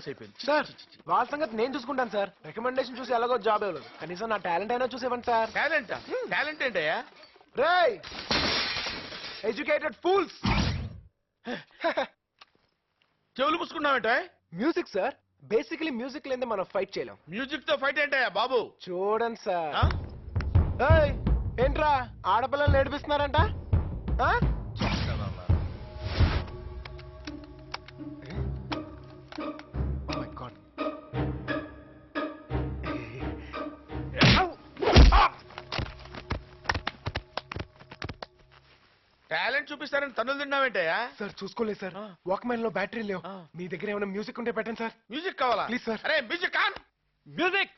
Famous అయిపోయింది. Sir వాళ్ళ సంగతి నేను చూసుకుంటాను సార్. రికమెండేషన్ చూసి ఎలాగో జాబ్ ఇవ్వలేదు, కనీసం నా టాలెంట్ అయినా చూసేవండి సార్. టాలెంట్ ఏంటయ్యా? రేయ్ ఎడ్యుకేటెడ్ ఫూల్స్. చెవులు పుసుకున్నావేంట? మ్యూజిక్ సార్, బేసికలీ మ్యూజిక్ లేదే మనం ఫైట్ చేయలేం. మ్యూజిక్ తో ఫైట్ ఏంటయ్యా బాబు? చూడండి సార్. ఏయ్ ఏంట్రా ఆడపిల్లలు నేర్పిస్తున్నారంట? టాలెంట్ చూపిస్తారని తన్నులు తిన్నావేంటయ్యా? సార్ చూసుకోలేదు సార్, వాక్మెన్ లో బ్యాటరీ లేవు. మీ దగ్గర ఏమైనా మ్యూజిక్ ఉంటే పెట్టండి సార్. మ్యూజిక్ కావాలా? Please sir. అరే మ్యూజిక్ ఆన్. మ్యూజిక్.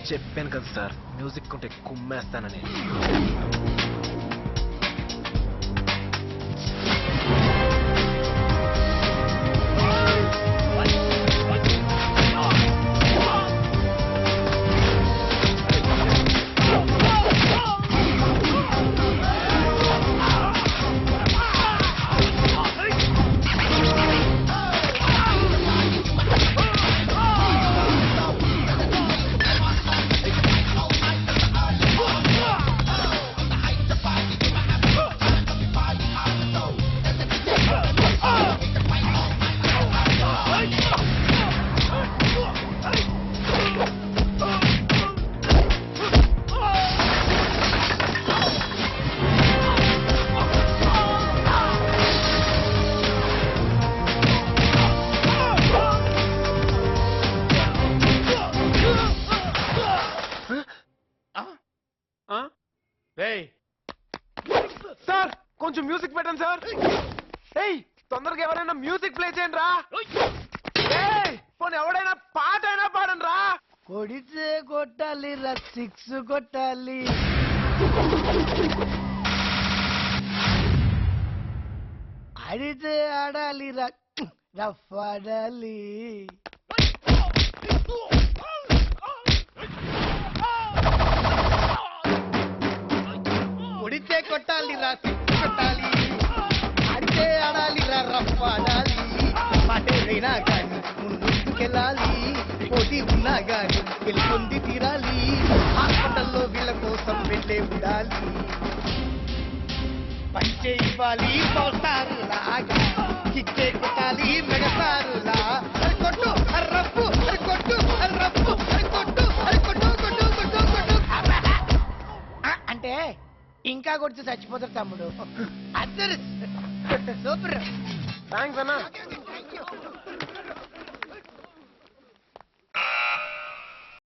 చెప్పాను కదా సార్, మ్యూజిక్ ఉంటే కుమ్మేస్తానని. సార్ కొంచెం మ్యూజిక్ పెట్టండి సార్. ఏయ్ తొందరగా ఎవరైనా మ్యూజిక్ ప్లే చేయండి రా. పోనీ ఎవడైనా పాట అయినా పాడండి రా. కొడితే కొట్టాలి రా, సిక్స్ కొట్టాలి. ఆడితే ఆడాలి రా, రఫ్ ఆడాలి. కొడితే కొట్టాలి రా, సిక్స్ కొట్టాలి. ఆడితే ఆడాలి రా, రఫ్ ఆడాలి. మాటేరైనా కానీ ముందుకెళ్ళాలి, పోటీ ఉన్నా గాని గెలుపొంది తీరాలి. హాస్పిటల్లో వీళ్ళ కోసం వెళ్ళే ఉండాలి. పంచే ఇవ్వాలి పోస్తారు లాగా, కిక్కే కొట్టాలి మెగసారులా. అది కొట్టు అర్రప్పు, అది కొట్టు అర్రప్పు, అది కొట్టు, అది కొట్టు కొట్టు కొట్టు కొట్టు. అంటే ఇంకా కొడితే చచ్చిపోతారు తమ్ముడు. అద్దరు సూపర్. థ్యాంక్స్ అన్నా.